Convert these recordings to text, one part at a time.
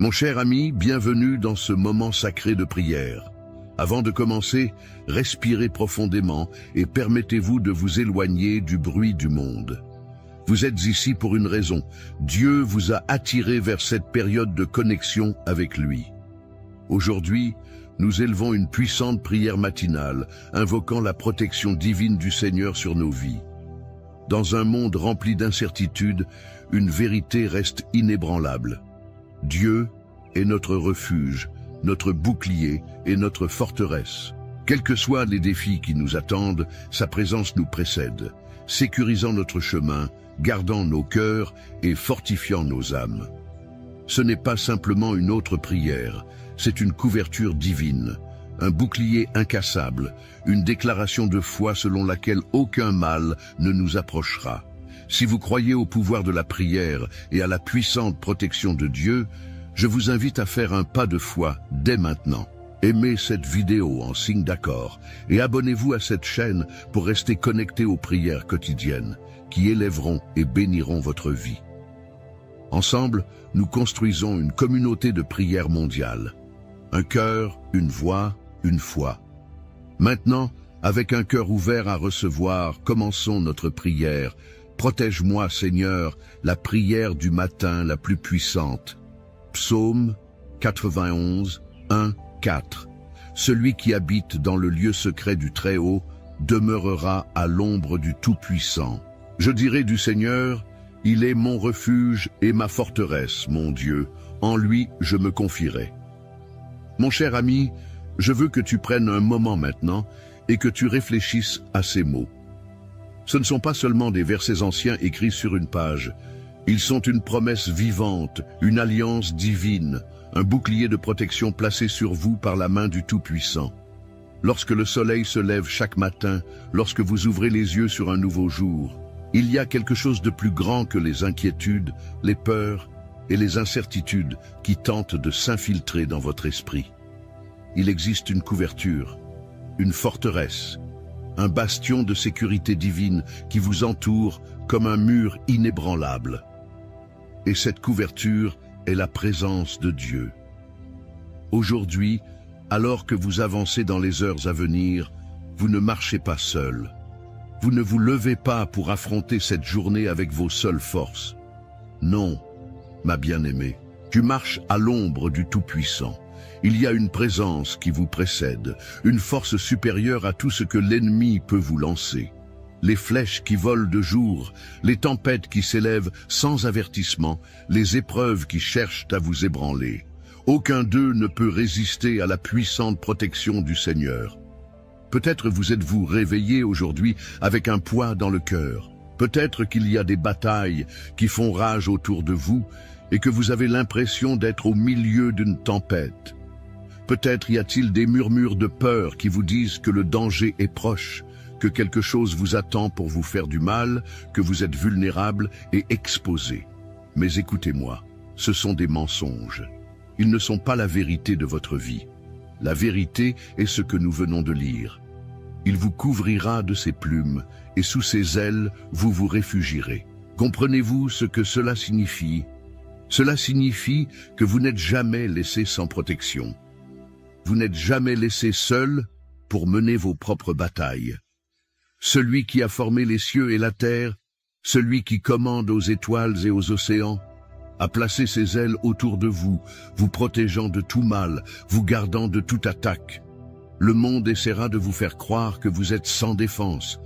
Mon cher ami, bienvenue dans ce moment sacré de prière. Avant de commencer, respirez profondément et permettez-vous de vous éloigner du bruit du monde. Vous êtes ici pour une raison. Dieu vous a attiré vers cette période de connexion avec lui. Aujourd'hui, nous élevons une puissante prière matinale, invoquant la protection divine du Seigneur sur nos vies. Dans un monde rempli d'incertitudes, une vérité reste inébranlable. Dieu est notre refuge, notre bouclier et notre forteresse. Quels que soient les défis qui nous attendent, sa présence nous précède, sécurisant notre chemin, gardant nos cœurs et fortifiant nos âmes. Ce n'est pas simplement une autre prière, c'est une couverture divine, un bouclier incassable, une déclaration de foi selon laquelle aucun mal ne nous approchera. Si vous croyez au pouvoir de la prière et à la puissante protection de Dieu, je vous invite à faire un pas de foi dès maintenant. Aimez cette vidéo en signe d'accord et abonnez-vous à cette chaîne pour rester connecté aux prières quotidiennes qui élèveront et béniront votre vie. Ensemble, nous construisons une communauté de prière mondiale. Un cœur, une voix, une foi. Maintenant, avec un cœur ouvert à recevoir, commençons notre prière. Protège-moi, Seigneur, la prière du matin la plus puissante. Psaume 91, 1, 4. Celui qui habite dans le lieu secret du Très-Haut demeurera à l'ombre du Tout-Puissant. Je dirai du Seigneur, il est mon refuge et ma forteresse, mon Dieu. En lui, je me confierai. Mon cher ami, je veux que tu prennes un moment maintenant et que tu réfléchisses à ces mots. Ce ne sont pas seulement des versets anciens écrits sur une page. Ils sont une promesse vivante, une alliance divine, un bouclier de protection placé sur vous par la main du Tout-Puissant. Lorsque le soleil se lève chaque matin, lorsque vous ouvrez les yeux sur un nouveau jour, il y a quelque chose de plus grand que les inquiétudes, les peurs et les incertitudes qui tentent de s'infiltrer dans votre esprit. Il existe une couverture, une forteresse, un bastion de sécurité divine qui vous entoure comme un mur inébranlable. Et cette couverture est la présence de Dieu. Aujourd'hui, alors que vous avancez dans les heures à venir, vous ne marchez pas seul. Vous ne vous levez pas pour affronter cette journée avec vos seules forces. Non, ma bien-aimée, tu marches à l'ombre du Tout-Puissant. Il y a une présence qui vous précède, une force supérieure à tout ce que l'ennemi peut vous lancer. Les flèches qui volent de jour, les tempêtes qui s'élèvent sans avertissement, les épreuves qui cherchent à vous ébranler. Aucun d'eux ne peut résister à la puissante protection du Seigneur. Peut-être vous êtes-vous réveillé aujourd'hui avec un poids dans le cœur. Peut-être qu'il y a des batailles qui font rage autour de vous et que vous avez l'impression d'être au milieu d'une tempête. Peut-être y a-t-il des murmures de peur qui vous disent que le danger est proche, que quelque chose vous attend pour vous faire du mal, que vous êtes vulnérable et exposé. Mais écoutez-moi, ce sont des mensonges. Ils ne sont pas la vérité de votre vie. La vérité est ce que nous venons de lire. Il vous couvrira de ses plumes, et sous ses ailes, vous vous réfugierez. Comprenez-vous ce que cela signifie? Cela signifie que vous n'êtes jamais laissé sans protection. Vous n'êtes jamais laissé seul pour mener vos propres batailles. Celui qui a formé les cieux et la terre, celui qui commande aux étoiles et aux océans, a placé ses ailes autour de vous, vous protégeant de tout mal, vous gardant de toute attaque. Le monde essaiera de vous faire croire que vous êtes sans défense.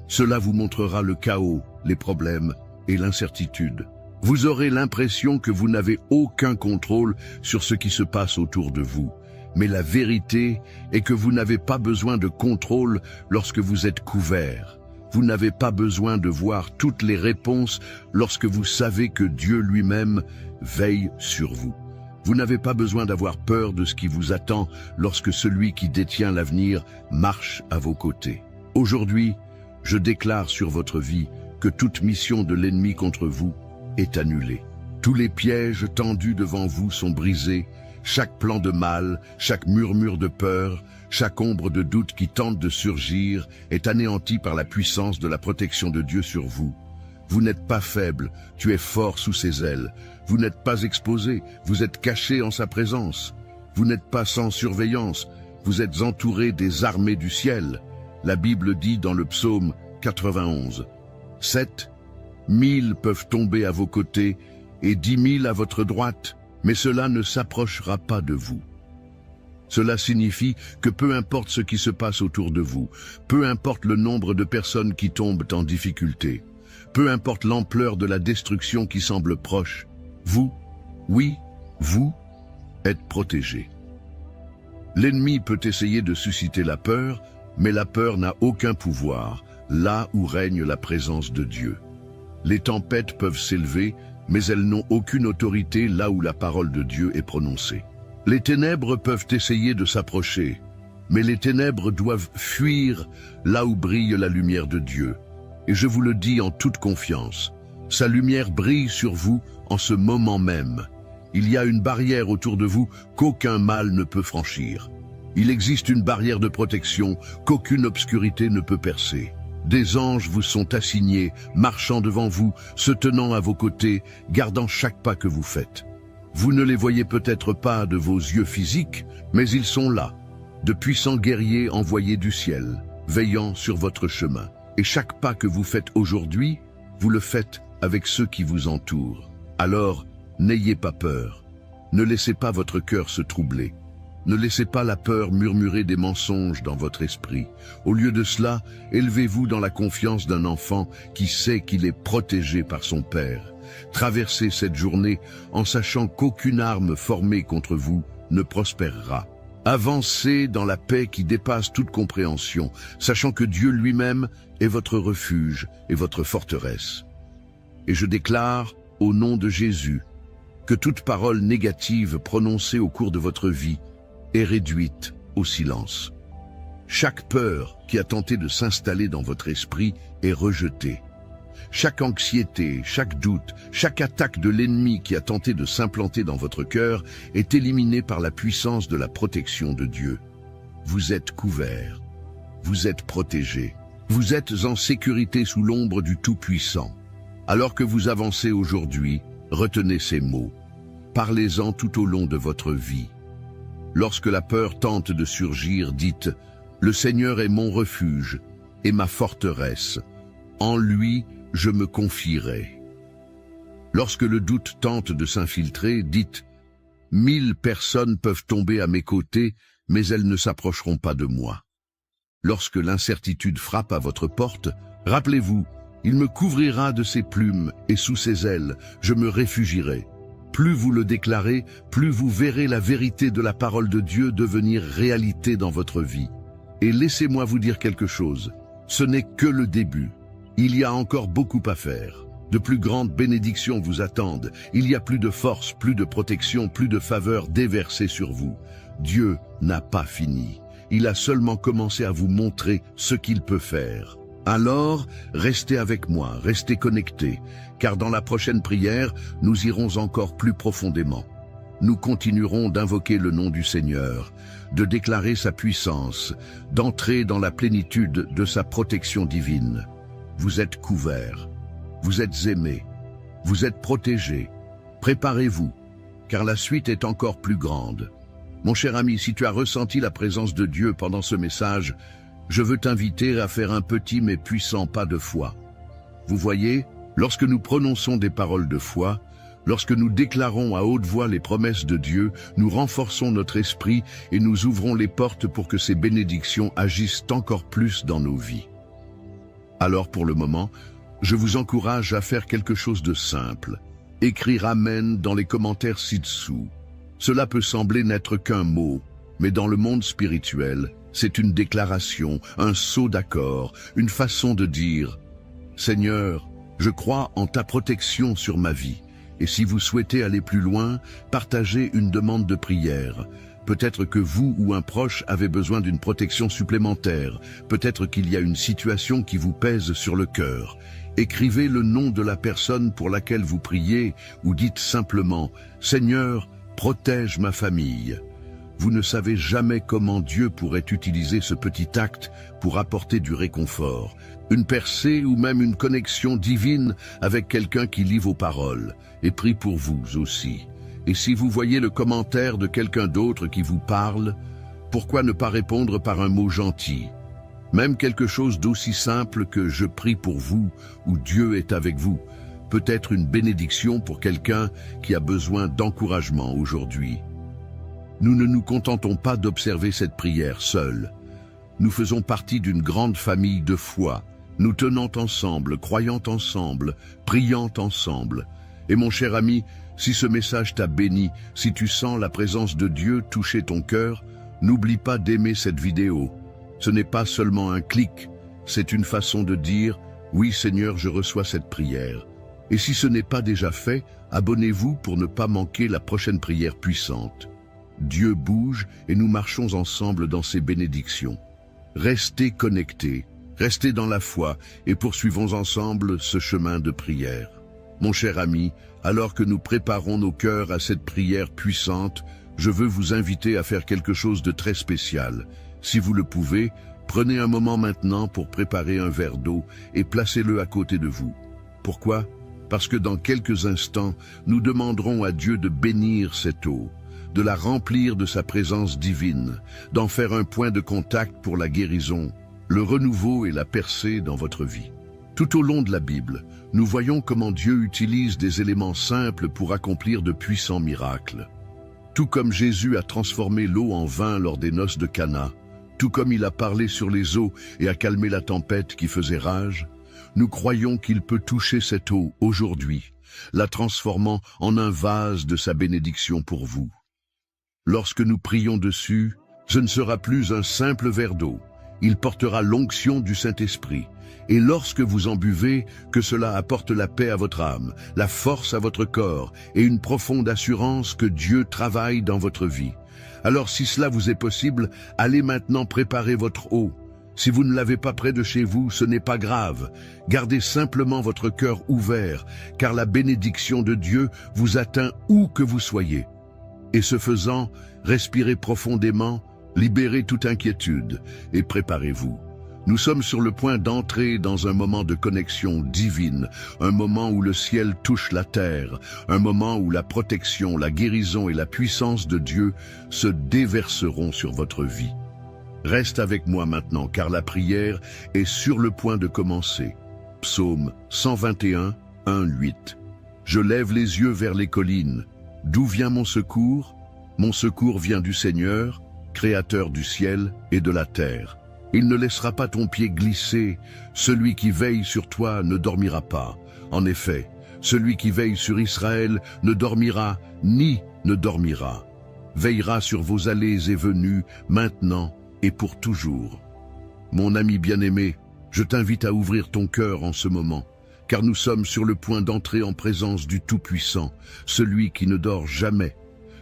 Cela vous montrera le chaos, les problèmes et l'incertitude. Vous aurez l'impression que vous n'avez aucun contrôle sur ce qui se passe autour de vous. Mais la vérité est que vous n'avez pas besoin de contrôle lorsque vous êtes couvert. Vous n'avez pas besoin de voir toutes les réponses lorsque vous savez que Dieu lui-même veille sur vous. Vous n'avez pas besoin d'avoir peur de ce qui vous attend lorsque celui qui détient l'avenir marche à vos côtés. Aujourd'hui, je déclare sur votre vie que toute mission de l'ennemi contre vous est annulée. Tous les pièges tendus devant vous sont brisés. Chaque plan de mal, chaque murmure de peur, chaque ombre de doute qui tente de surgir est anéanti par la puissance de la protection de Dieu sur vous. Vous n'êtes pas faible, tu es fort sous ses ailes. Vous n'êtes pas exposé, vous êtes caché en sa présence. Vous n'êtes pas sans surveillance, vous êtes entouré des armées du ciel. La Bible dit dans le psaume 91, 7 000 peuvent tomber à vos côtés et 10 000 à votre droite, mais cela ne s'approchera pas de vous. Cela signifie que peu importe ce qui se passe autour de vous, peu importe le nombre de personnes qui tombent en difficulté, peu importe l'ampleur de la destruction qui semble proche, vous, oui, vous, êtes protégés. L'ennemi peut essayer de susciter la peur, mais la peur n'a aucun pouvoir, là où règne la présence de Dieu. Les tempêtes peuvent s'élever, mais elles n'ont aucune autorité là où la parole de Dieu est prononcée. Les ténèbres peuvent essayer de s'approcher, mais les ténèbres doivent fuir là où brille la lumière de Dieu. Et je vous le dis en toute confiance, sa lumière brille sur vous en ce moment même. Il y a une barrière autour de vous qu'aucun mal ne peut franchir. Il existe une barrière de protection qu'aucune obscurité ne peut percer. Des anges vous sont assignés, marchant devant vous, se tenant à vos côtés, gardant chaque pas que vous faites. Vous ne les voyez peut-être pas de vos yeux physiques, mais ils sont là, de puissants guerriers envoyés du ciel, veillant sur votre chemin. Et chaque pas que vous faites aujourd'hui, vous le faites avec ceux qui vous entourent. Alors, n'ayez pas peur. Ne laissez pas votre cœur se troubler. Ne laissez pas la peur murmurer des mensonges dans votre esprit. Au lieu de cela, élevez-vous dans la confiance d'un enfant qui sait qu'il est protégé par son Père. Traversez cette journée en sachant qu'aucune arme formée contre vous ne prospérera. Avancez dans la paix qui dépasse toute compréhension, sachant que Dieu lui-même est votre refuge et votre forteresse. Et je déclare, au nom de Jésus, que toute parole négative prononcée au cours de votre vie est réduite au silence. Chaque peur qui a tenté de s'installer dans votre esprit est rejetée. Chaque anxiété, chaque doute, chaque attaque de l'ennemi qui a tenté de s'implanter dans votre cœur est éliminée par la puissance de la protection de Dieu. Vous êtes couverts, vous êtes protégés, vous êtes en sécurité sous l'ombre du Tout-Puissant. Alors que vous avancez aujourd'hui, retenez ces mots. Parlez-en tout au long de votre vie. Lorsque la peur tente de surgir, dites « Le Seigneur est mon refuge et ma forteresse. En lui, je me confierai. » Lorsque le doute tente de s'infiltrer, dites « 1000 personnes peuvent tomber à mes côtés, mais elles ne s'approcheront pas de moi. » Lorsque l'incertitude frappe à votre porte, rappelez-vous, il me couvrira de ses plumes et sous ses ailes, je me réfugierai. Plus vous le déclarez, plus vous verrez la vérité de la parole de Dieu devenir réalité dans votre vie. Et laissez-moi vous dire quelque chose, ce n'est que le début. Il y a encore beaucoup à faire. De plus grandes bénédictions vous attendent. Il y a plus de force, plus de protection, plus de faveur déversée sur vous. Dieu n'a pas fini. Il a seulement commencé à vous montrer ce qu'il peut faire. Alors, restez avec moi, restez connectés, car dans la prochaine prière, nous irons encore plus profondément. Nous continuerons d'invoquer le nom du Seigneur, de déclarer sa puissance, d'entrer dans la plénitude de sa protection divine. Vous êtes couverts, vous êtes aimés, vous êtes protégés. Préparez-vous, car la suite est encore plus grande. Mon cher ami, si tu as ressenti la présence de Dieu pendant ce message, je veux t'inviter à faire un petit mais puissant pas de foi. Vous voyez, lorsque nous prononçons des paroles de foi, lorsque nous déclarons à haute voix les promesses de Dieu, nous renforçons notre esprit et nous ouvrons les portes pour que ces bénédictions agissent encore plus dans nos vies. Alors pour le moment, je vous encourage à faire quelque chose de simple. Écrire Amen dans les commentaires ci-dessous. Cela peut sembler n'être qu'un mot, mais dans le monde spirituel, c'est une déclaration, un sceau d'accord, une façon de dire « Seigneur, je crois en ta protection sur ma vie. » Et si vous souhaitez aller plus loin, partagez une demande de prière. Peut-être que vous ou un proche avez besoin d'une protection supplémentaire. Peut-être qu'il y a une situation qui vous pèse sur le cœur. Écrivez le nom de la personne pour laquelle vous priez ou dites simplement « Seigneur, protège ma famille ». Vous ne savez jamais comment Dieu pourrait utiliser ce petit acte pour apporter du réconfort, une percée ou même une connexion divine avec quelqu'un qui lit vos paroles et prie pour vous aussi. Et si vous voyez le commentaire de quelqu'un d'autre qui vous parle, pourquoi ne pas répondre par un mot gentil? Même quelque chose d'aussi simple que « je prie pour vous » ou « Dieu est avec vous » peut être une bénédiction pour quelqu'un qui a besoin d'encouragement aujourd'hui. Nous ne nous contentons pas d'observer cette prière seule. Nous faisons partie d'une grande famille de foi, nous tenant ensemble, croyant ensemble, priant ensemble. Et mon cher ami, si ce message t'a béni, si tu sens la présence de Dieu toucher ton cœur, n'oublie pas d'aimer cette vidéo. Ce n'est pas seulement un clic, c'est une façon de dire « Oui Seigneur, je reçois cette prière ». Et si ce n'est pas déjà fait, abonnez-vous pour ne pas manquer la prochaine prière puissante. Dieu bouge et nous marchons ensemble dans ses bénédictions. Restez connectés, restez dans la foi et poursuivons ensemble ce chemin de prière. Mon cher ami, alors que nous préparons nos cœurs à cette prière puissante, je veux vous inviter à faire quelque chose de très spécial. Si vous le pouvez, prenez un moment maintenant pour préparer un verre d'eau et placez-le à côté de vous. Pourquoi? Parce que dans quelques instants, nous demanderons à Dieu de bénir cette eau, de la remplir de sa présence divine, d'en faire un point de contact pour la guérison, le renouveau et la percée dans votre vie. Tout au long de la Bible, nous voyons comment Dieu utilise des éléments simples pour accomplir de puissants miracles. Tout comme Jésus a transformé l'eau en vin lors des noces de Cana, tout comme il a parlé sur les eaux et a calmé la tempête qui faisait rage, nous croyons qu'il peut toucher cette eau aujourd'hui, la transformant en un vase de sa bénédiction pour vous. Lorsque nous prions dessus, ce ne sera plus un simple verre d'eau, il portera l'onction du Saint-Esprit. Et lorsque vous en buvez, que cela apporte la paix à votre âme, la force à votre corps et une profonde assurance que Dieu travaille dans votre vie. Alors si cela vous est possible, allez maintenant préparer votre eau. Si vous ne l'avez pas près de chez vous, ce n'est pas grave. Gardez simplement votre cœur ouvert, car la bénédiction de Dieu vous atteint où que vous soyez. Et ce faisant, respirez profondément, libérez toute inquiétude et préparez-vous. Nous sommes sur le point d'entrer dans un moment de connexion divine, un moment où le ciel touche la terre, un moment où la protection, la guérison et la puissance de Dieu se déverseront sur votre vie. Reste avec moi maintenant, car la prière est sur le point de commencer. Psaume 121, 1, 8. Je lève les yeux vers les collines. D'où vient mon secours? Mon secours vient du Seigneur, Créateur du ciel et de la terre. Il ne laissera pas ton pied glisser. Celui qui veille sur toi ne dormira pas. En effet, celui qui veille sur Israël ne dormira ni ne dormira. Veillera sur vos allées et venues, maintenant et pour toujours. Mon ami bien-aimé, je t'invite à ouvrir ton cœur en ce moment, car nous sommes sur le point d'entrer en présence du Tout-Puissant, celui qui ne dort jamais,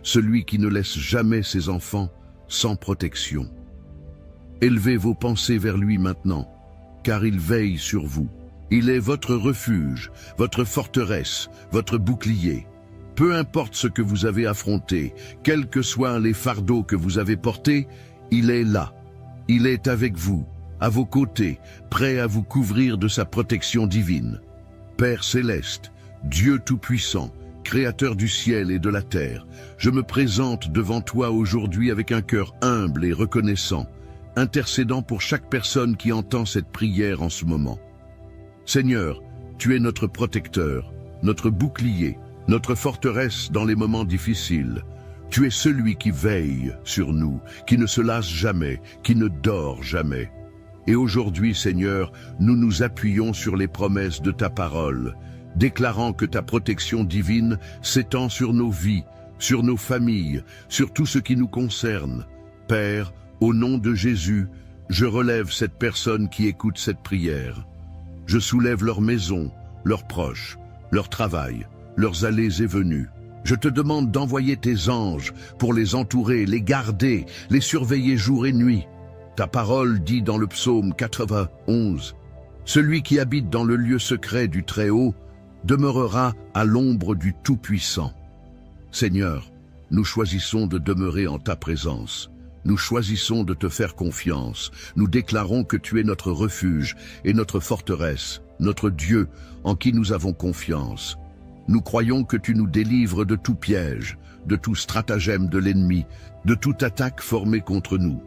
celui qui ne laisse jamais ses enfants sans protection. Élevez vos pensées vers lui maintenant, car il veille sur vous. Il est votre refuge, votre forteresse, votre bouclier. Peu importe ce que vous avez affronté, quels que soient les fardeaux que vous avez portés, il est là. Il est avec vous, à vos côtés, prêt à vous couvrir de sa protection divine. Père céleste, Dieu tout-puissant, Créateur du ciel et de la terre, je me présente devant toi aujourd'hui avec un cœur humble et reconnaissant, intercédant pour chaque personne qui entend cette prière en ce moment. Seigneur, tu es notre protecteur, notre bouclier, notre forteresse dans les moments difficiles. Tu es celui qui veille sur nous, qui ne se lasse jamais, qui ne dort jamais. Et aujourd'hui, Seigneur, nous nous appuyons sur les promesses de ta parole, déclarant que ta protection divine s'étend sur nos vies, sur nos familles, sur tout ce qui nous concerne. Père, au nom de Jésus, je relève cette personne qui écoute cette prière. Je soulève leur maison, leurs proches, leur travail, leurs allées et venues. Je te demande d'envoyer tes anges pour les entourer, les garder, les surveiller jour et nuit. Ta parole dit dans le psaume 91, « Celui qui habite dans le lieu secret du Très-Haut demeurera à l'ombre du Tout-Puissant. » Seigneur, nous choisissons de demeurer en ta présence. Nous choisissons de te faire confiance. Nous déclarons que tu es notre refuge et notre forteresse, notre Dieu en qui nous avons confiance. Nous croyons que tu nous délivres de tout piège, de tout stratagème de l'ennemi, de toute attaque formée contre nous.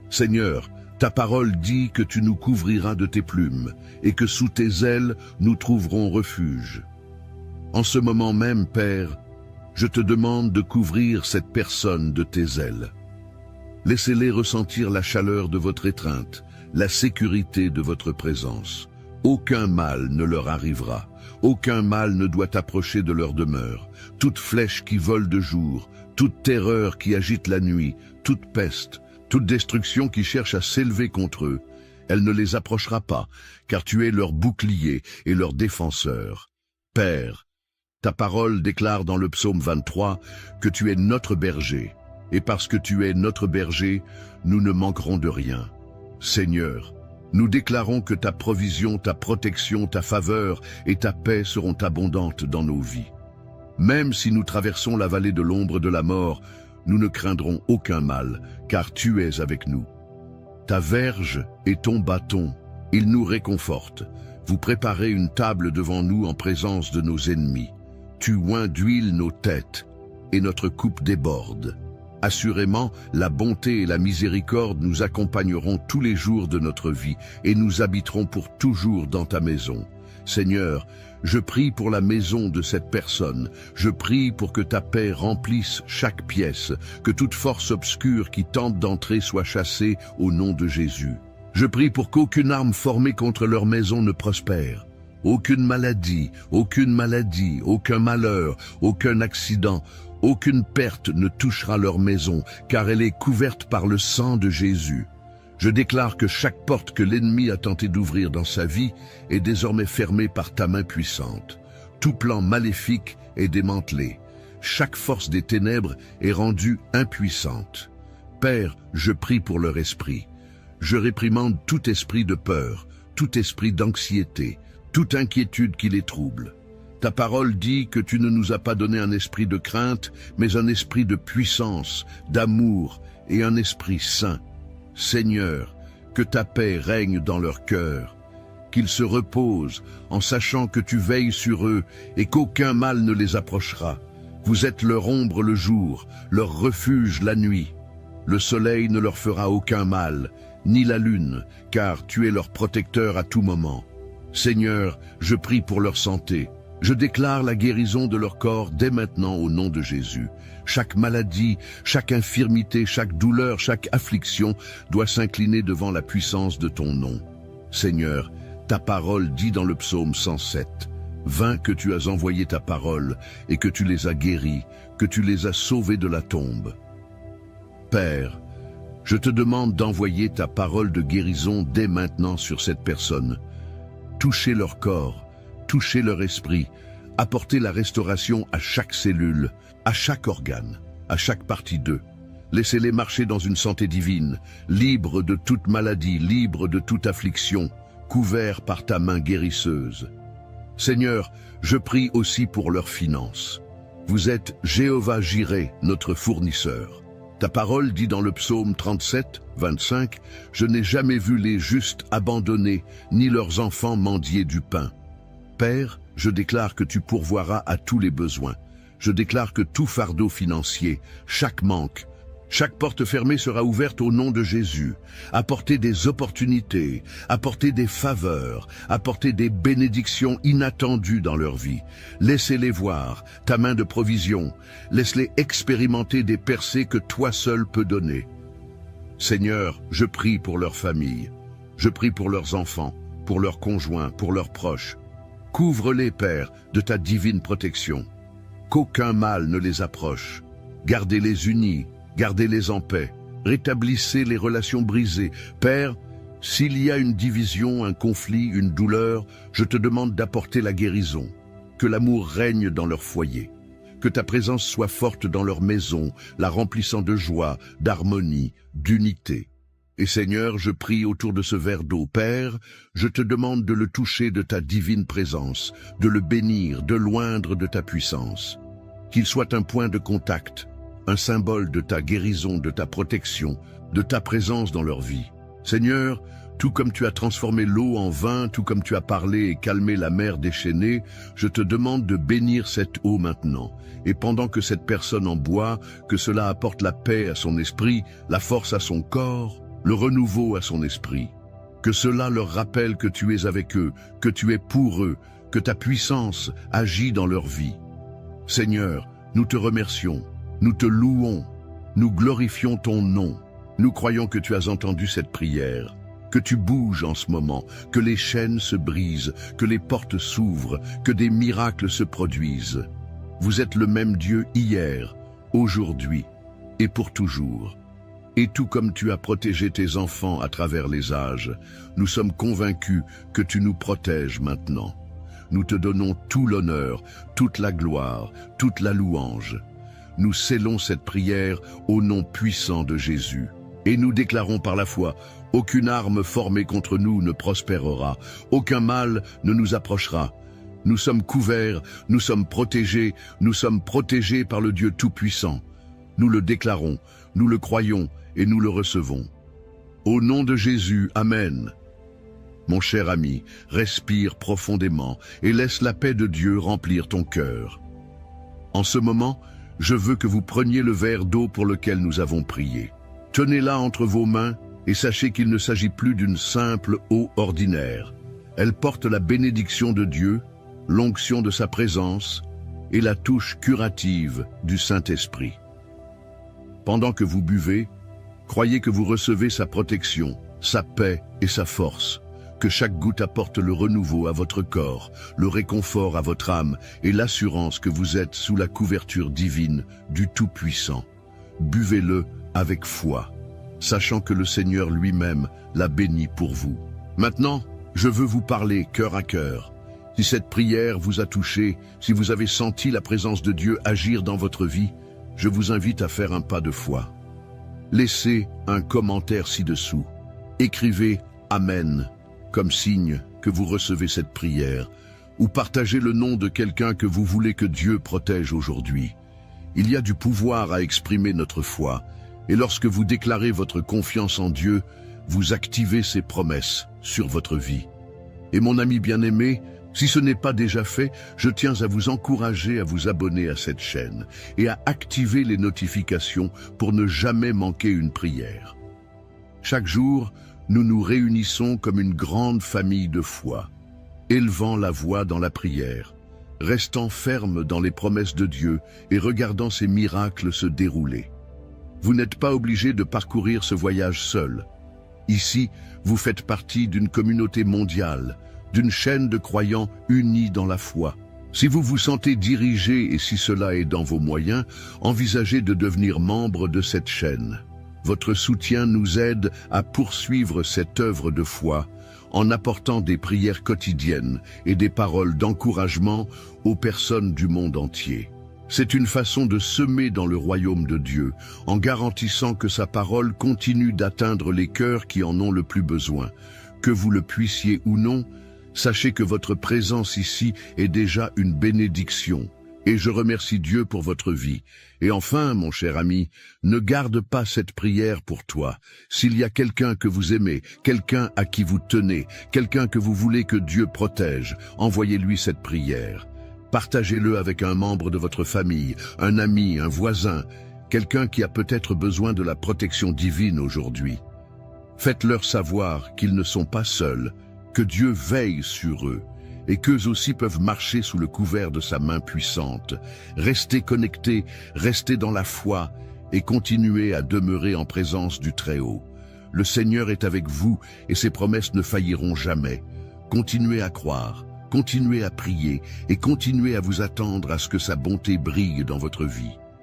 Seigneur, ta parole dit que tu nous couvriras de tes plumes et que sous tes ailes nous trouverons refuge. En ce moment même, Père, je te demande de couvrir cette personne de tes ailes. Laissez-les ressentir la chaleur de votre étreinte, la sécurité de votre présence. Aucun mal ne leur arrivera, aucun mal ne doit approcher de leur demeure. Toute flèche qui vole de jour, toute terreur qui agite la nuit, toute peste, toute destruction qui cherche à s'élever contre eux, elle ne les approchera pas, car tu es leur bouclier et leur défenseur. Père, ta parole déclare dans le psaume 23 que tu es notre berger. Et parce que tu es notre berger, nous ne manquerons de rien. Seigneur, nous déclarons que ta provision, ta protection, ta faveur et ta paix seront abondantes dans nos vies. Même si nous traversons la vallée de l'ombre de la mort, nous ne craindrons aucun mal, car tu es avec nous. Ta verge et ton bâton, ils nous réconfortent. Vous préparez une table devant nous en présence de nos ennemis. Tu oins d'huile nos têtes, et notre coupe déborde. Assurément, la bonté et la miséricorde nous accompagneront tous les jours de notre vie et nous habiterons pour toujours dans ta maison. Seigneur, je prie pour la maison de cette personne. Je prie pour que ta paix remplisse chaque pièce, que toute force obscure qui tente d'entrer soit chassée au nom de Jésus. Je prie pour qu'aucune arme formée contre leur maison ne prospère. Aucune maladie, aucun malheur, aucun accident, aucune perte ne touchera leur maison, car elle est couverte par le sang de Jésus. Je déclare que chaque porte que l'ennemi a tenté d'ouvrir dans sa vie est désormais fermée par ta main puissante. Tout plan maléfique est démantelé. Chaque force des ténèbres est rendue impuissante. Père, je prie pour leur esprit. Je réprimande tout esprit de peur, tout esprit d'anxiété, toute inquiétude qui les trouble. Ta parole dit que tu ne nous as pas donné un esprit de crainte, mais un esprit de puissance, d'amour et un esprit saint. Seigneur, que ta paix règne dans leur cœur, qu'ils se reposent en sachant que tu veilles sur eux et qu'aucun mal ne les approchera. Vous êtes leur ombre le jour, leur refuge la nuit. Le soleil ne leur fera aucun mal, ni la lune, car tu es leur protecteur à tout moment. Seigneur, je prie pour leur santé. Je déclare la guérison de leur corps dès maintenant au nom de Jésus. Chaque maladie, chaque infirmité, chaque douleur, chaque affliction doit s'incliner devant la puissance de ton nom. Seigneur, ta parole dit dans le psaume 107, « Vain que tu as envoyé ta parole et que tu les as guéris, que tu les as sauvés de la tombe. » Père, je te demande d'envoyer ta parole de guérison dès maintenant sur cette personne. Touchez leur corps, touchez leur esprit, apportez la restauration à chaque cellule, à chaque organe, à chaque partie d'eux. Laissez-les marcher dans une santé divine, libres de toute maladie, libres de toute affliction, couverts par ta main guérisseuse. Seigneur, je prie aussi pour leurs finances. Vous êtes Jéhovah Jireh, notre fournisseur. Ta parole dit dans le psaume 37, 25, « Je n'ai jamais vu les justes abandonnés, ni leurs enfants mendier du pain. » Père, je déclare que tu pourvoiras à tous les besoins. Je déclare que tout fardeau financier, chaque manque, chaque porte fermée sera ouverte au nom de Jésus. Apportez des opportunités, apportez des faveurs, apportez des bénédictions inattendues dans leur vie. Laissez-les voir ta main de provision. Laisse-les expérimenter des percées que toi seul peux donner. Seigneur, je prie pour leurs familles. Je prie pour leurs enfants, pour leurs conjoints, pour leurs proches. Couvre-les, Père, de ta divine protection. Qu'aucun mal ne les approche. Gardez-les unis, gardez-les en paix. Rétablissez les relations brisées. Père, s'il y a une division, un conflit, une douleur, je te demande d'apporter la guérison. Que l'amour règne dans leur foyer. Que ta présence soit forte dans leur maison, la remplissant de joie, d'harmonie, d'unité. Et Seigneur, je prie autour de ce verre d'eau. Père, je te demande de le toucher de ta divine présence, de le bénir, de l'oindre de ta puissance. Qu'il soit un point de contact, un symbole de ta guérison, de ta protection, de ta présence dans leur vie. Seigneur, tout comme tu as transformé l'eau en vin, tout comme tu as parlé et calmé la mer déchaînée, je te demande de bénir cette eau maintenant. Et pendant que cette personne en boit, que cela apporte la paix à son esprit, la force à son corps, le renouveau à son esprit. Que cela leur rappelle que tu es avec eux, que tu es pour eux, que ta puissance agit dans leur vie. Seigneur, nous te remercions, nous te louons, nous glorifions ton nom. Nous croyons que tu as entendu cette prière, que tu bouges en ce moment, que les chaînes se brisent, que les portes s'ouvrent, que des miracles se produisent. Vous êtes le même Dieu hier, aujourd'hui et pour toujours. Et tout comme tu as protégé tes enfants à travers les âges, nous sommes convaincus que tu nous protèges maintenant. Nous te donnons tout l'honneur, toute la gloire, toute la louange. Nous scellons cette prière au nom puissant de Jésus. Et nous déclarons par la foi, aucune arme formée contre nous ne prospérera, aucun mal ne nous approchera. Nous sommes couverts, nous sommes protégés par le Dieu Tout-Puissant. Nous le déclarons, nous le croyons et nous le recevons. Au nom de Jésus, Amen. Mon cher ami, respire profondément et laisse la paix de Dieu remplir ton cœur. En ce moment, je veux que vous preniez le verre d'eau pour lequel nous avons prié. Tenez-la entre vos mains et sachez qu'il ne s'agit plus d'une simple eau ordinaire. Elle porte la bénédiction de Dieu, l'onction de sa présence et la touche curative du Saint-Esprit. Pendant que vous buvez, croyez que vous recevez sa protection, sa paix et sa force, que chaque goutte apporte le renouveau à votre corps, le réconfort à votre âme et l'assurance que vous êtes sous la couverture divine du Tout-Puissant. Buvez-le avec foi, sachant que le Seigneur lui-même l'a béni pour vous. Maintenant, je veux vous parler cœur à cœur. Si cette prière vous a touché, si vous avez senti la présence de Dieu agir dans votre vie, je vous invite à faire un pas de foi. Laissez un commentaire ci-dessous. Écrivez « Amen » comme signe que vous recevez cette prière, ou partagez le nom de quelqu'un que vous voulez que Dieu protège aujourd'hui. Il y a du pouvoir à exprimer notre foi, et lorsque vous déclarez votre confiance en Dieu, vous activez ses promesses sur votre vie. Et mon ami bien-aimé, si ce n'est pas déjà fait, je tiens à vous encourager à vous abonner à cette chaîne et à activer les notifications pour ne jamais manquer une prière. Chaque jour, nous nous réunissons comme une grande famille de foi, élevant la voix dans la prière, restant fermes dans les promesses de Dieu et regardant ces miracles se dérouler. Vous n'êtes pas obligé de parcourir ce voyage seul. Ici, vous faites partie d'une communauté mondiale, d'une chaîne de croyants unis dans la foi. Si vous vous sentez dirigé et si cela est dans vos moyens, envisagez de devenir membre de cette chaîne. Votre soutien nous aide à poursuivre cette œuvre de foi en apportant des prières quotidiennes et des paroles d'encouragement aux personnes du monde entier. C'est une façon de semer dans le royaume de Dieu, en garantissant que sa parole continue d'atteindre les cœurs qui en ont le plus besoin. Que vous le puissiez ou non, sachez que votre présence ici est déjà une bénédiction. Et je remercie Dieu pour votre vie. Et enfin, mon cher ami, ne garde pas cette prière pour toi. S'il y a quelqu'un que vous aimez, quelqu'un à qui vous tenez, quelqu'un que vous voulez que Dieu protège, envoyez-lui cette prière. Partagez-le avec un membre de votre famille, un ami, un voisin, quelqu'un qui a peut-être besoin de la protection divine aujourd'hui. Faites-leur savoir qu'ils ne sont pas seuls, que Dieu veille sur eux, et qu'eux aussi peuvent marcher sous le couvert de sa main puissante. Restez connectés, restez dans la foi et continuez à demeurer en présence du Très-Haut. Le Seigneur est avec vous et ses promesses ne failliront jamais. Continuez à croire, continuez à prier et continuez à vous attendre à ce que sa bonté brille dans votre vie.